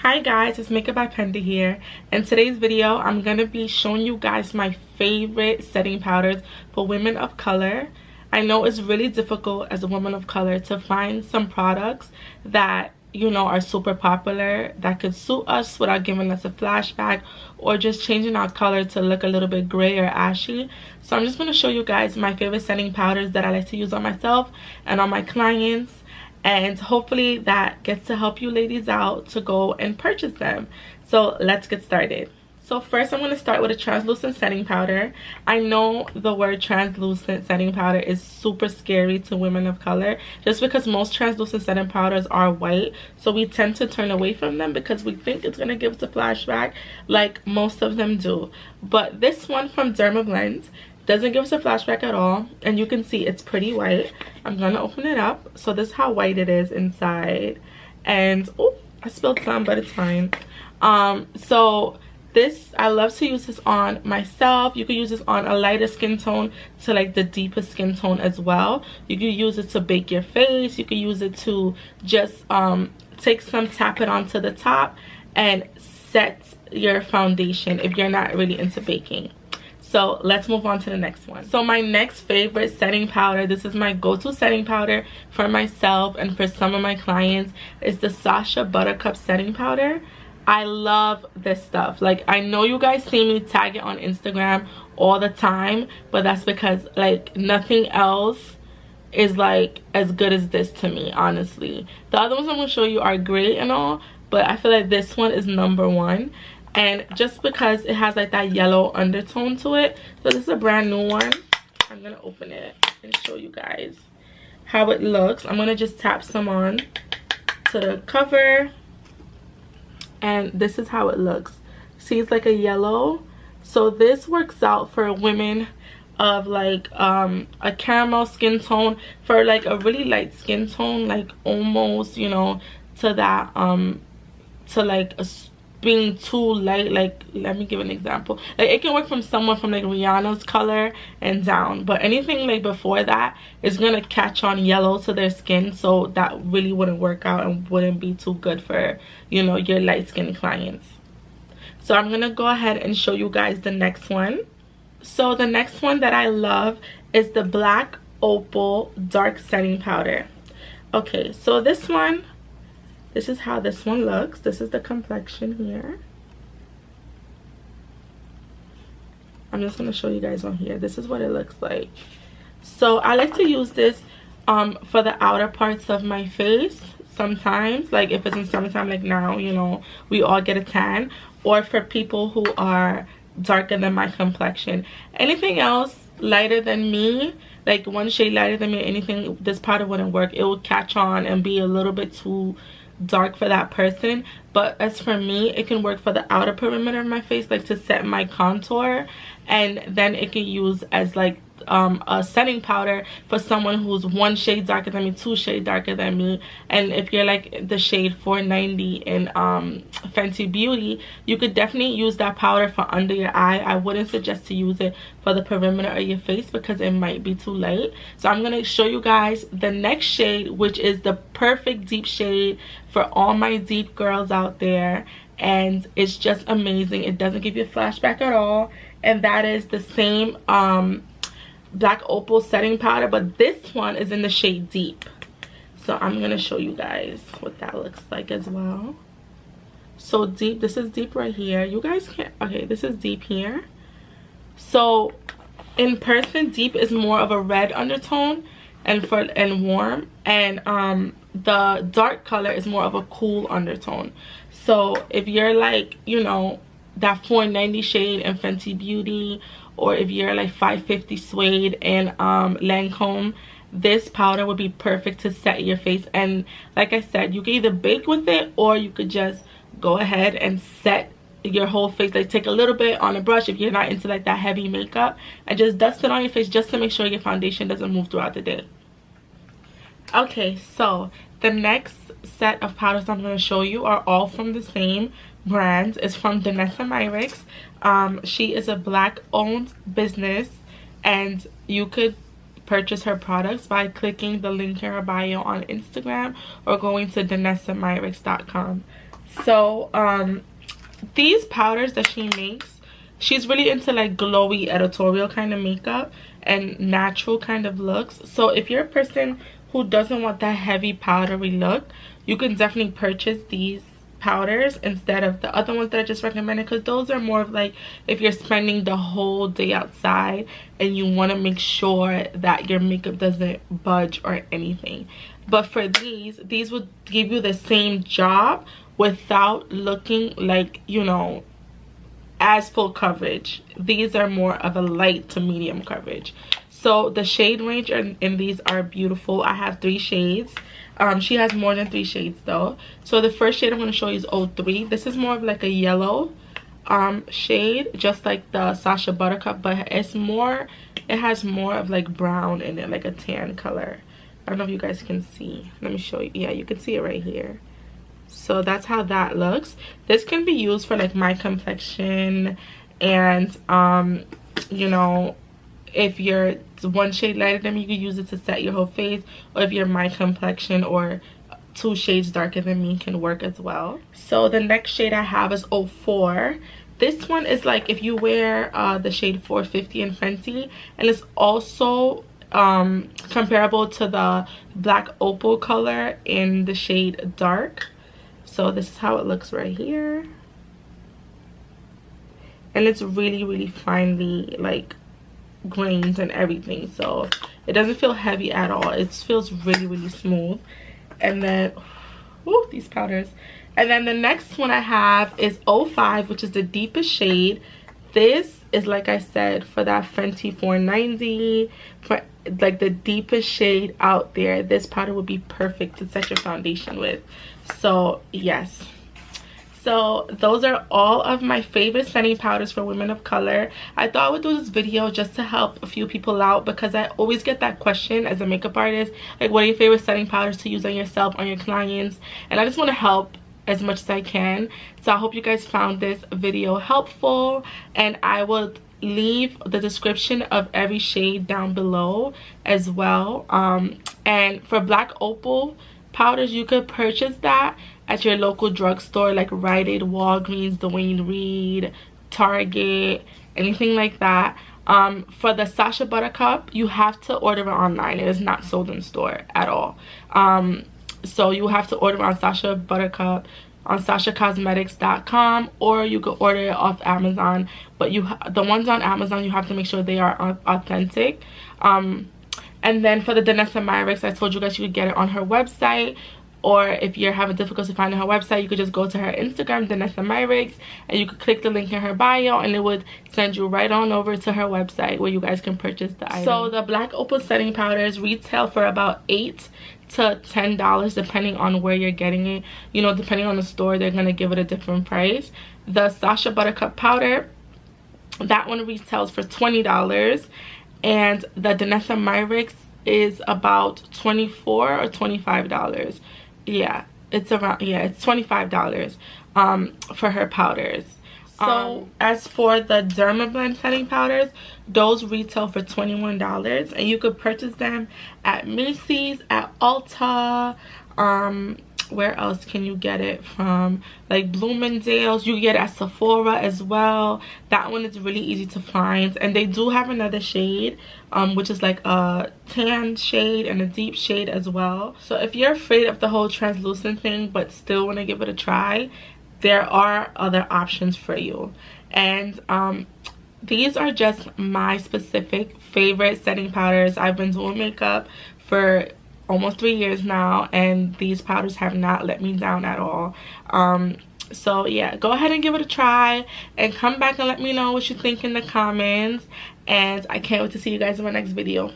Hi guys, it's Makeup by Penda here. In today's video, I'm going to be showing you guys my favorite setting powders for women of color. I know it's really difficult as a woman of color to find some products that, you know, are super popular that could suit us without giving us a flashback or just changing our color to look a little bit gray or ashy. So I'm just going to show you guys my favorite setting powders that I like to use on myself and on my clients. And hopefully that gets to help you ladies out to go and purchase them. So let's get started. So first I'm going to start with a translucent setting powder. I know the word translucent setting powder is super scary to women of color just because most translucent setting powders are white. So we tend to turn away from them because we think it's going to give us a flashback like most of them do. But this one from Dermablend doesn't give us a flashback at all, and you can see it's pretty white. I'm gonna open it up. So this is how white it is inside, and oh, I spilled some, but it's fine. So this, I love to use this on myself. You could use this on a lighter skin tone to like the deepest skin tone as well. You could use it to bake your face. You could use it to just take some, tap it onto the top and set your foundation if you're not really into baking. So let's move on to the next one. So my next favorite setting powder, this is my go-to setting powder for myself and for some of my clients, is the Sasha Buttercup setting powder. I love this stuff. Like, I know you guys see me tag it on Instagram all the time, but that's because like nothing else is like as good as this to me, honestly. The other ones I'm gonna show you are great and all, but I feel like this one is #1. And just because it has like that yellow undertone to it, so this is a brand new one. I'm gonna open it and show you guys how it looks. I'm gonna just tap some on to the cover, and this is how it looks. See, it's like a yellow. So this works out for women of like a caramel skin tone, for like a really light skin tone, like almost, you know, to that to like a being too light. Like, let me give an example. Like, it can work from someone from like Rihanna's color and down, but anything like before that is gonna catch on yellow to their skin, so that really wouldn't work out and wouldn't be too good for, you know, your light skinned clients. So I'm gonna go ahead and show you guys the next one. So the next one that I love is the Black Opal Dark Setting Powder. Okay, so this one, this is how this one looks. This is the complexion here. I'm just going to show you guys on here. This is what it looks like. So I like to use this for the outer parts of my face sometimes. Like if it's in summertime, like now, you know, we all get a tan. Or for people who are darker than my complexion. Anything else lighter than me, like one shade lighter than me, anything, this powder wouldn't work. It would catch on and be a little bit too dark for that person. But as for me, it can work for the outer perimeter of my face, like to set my contour, and then it can use as like a setting powder for someone who's one shade darker than me, 2 shades darker than me. And if you're like the shade 490 in Fenty Beauty, you could definitely use that powder for under your eye. I wouldn't suggest to use it for the perimeter of your face because it might be too light. So I'm going to show you guys the next shade, which is the perfect deep shade for all my deep girls out there, and it's just amazing. It doesn't give you a flashback at all, and that is the same Black Opal setting powder, but this one is in the shade Deep. So I'm gonna show you guys what that looks like as well. So Deep, this is Deep right here. You guys can't, okay, this is Deep here. So in person, Deep is more of a red undertone and warm, and the dark color is more of a cool undertone. So if you're like, you know, that 490 shade in Fenty Beauty, or if you're like 550 suede and Lancome, this powder would be perfect to set your face. And like I said, you can either bake with it, or you could just go ahead and set your whole face. Like, take a little bit on a brush if you're not into like that heavy makeup, and just dust it on your face just to make sure your foundation doesn't move throughout the day. Okay, so the next set of powders I'm going to show you are all from the same brand. It's from Danessa Myricks. She is a Black owned business, and you could purchase her products by clicking the link in her bio on Instagram or going to DanessaMyricks.com. So these powders that she makes, she's really into like glowy editorial kind of makeup and natural kind of looks. So if you're a person who doesn't want that heavy powdery look, you can definitely purchase these powders instead of the other ones that I just recommended, because those are more of like if you're spending the whole day outside and you want to make sure that your makeup doesn't budge or anything. But for these would give you the same job without looking like, you know, as full coverage. These are more of a light to medium coverage. So the shade range in these are beautiful. I have 3 shades. She has more than 3 shades though. So the first shade I'm going to show you is 03. This is more of like a yellow shade, just like the Sasha Buttercup, but it has more of like brown in it, like a tan color. I don't know if you guys can see. Let me show you. Yeah, you can see it right here. So that's how that looks. This can be used for like my complexion, and you know, if you're one shade lighter than me, you can use it to set your whole face, or if you're my complexion or 2 shades darker than me, can work as well. So the next shade I have is 04. This one is like if you wear the shade 450 in Fenty, and it's also comparable to the black opal color in the shade dark. So this is how it looks right here, and it's really finely like grains and everything, so it doesn't feel heavy at all. It feels really smooth. And then these powders. And then the next one I have is 05, which is the deepest shade. This is, like I said, for that Fenty 490, for like the deepest shade out there. This powder would be perfect to set your foundation with. So yes, so those are all of my favorite setting powders for women of color. I thought I would do this video just to help a few people out, because I always get that question as a makeup artist, like, what are your favorite setting powders to use on yourself, on your clients? And I just want to help as much as I can. So I hope you guys found this video helpful, and I will leave the description of every shade down below as well. And for black opal powders, you could purchase that at your local drugstore, like Rite Aid, Walgreens, Dwayne Reed, Target, anything like that. For the Sasha Buttercup, you have to order it online. It is not sold in store at all. So you have to order on Sasha Buttercup on sashacosmetics.com, or you could order it off Amazon. But the ones on Amazon, you have to make sure they are authentic. And then for the Danessa Myricks, I told you guys you could get it on her website, or if you're having difficulty finding her website, you could just go to her Instagram, Danessa Myricks, and you could click the link in her bio, and it would send you right on over to her website where you guys can purchase the item. So the black opal setting powders retail for about $8 to $10 depending on where you're getting it. You know, depending on the store, they're gonna give it a different price. The Sasha Buttercup powder, that one retails for $20, and the Danessa Myricks is about $24 or $25. Yeah, it's around, yeah, it's $25 for her powders. So as for the Dermablend setting powders, those retail for $21, and you could purchase them at Macy's, at Ulta, where else can you get it from? Like Bloomingdale's. You get it at Sephora as well. That one is really easy to find. And they do have another shade, which is like a tan shade and a deep shade as well. So if you're afraid of the whole translucent thing but still want to give it a try, there are other options for you. And these are just my specific favorite setting powders. I've been doing makeup for almost 3 years now, and these powders have not let me down at all. So yeah, go ahead and give it a try, and come back and let me know what you think in the comments. And I can't wait to see you guys in my next video.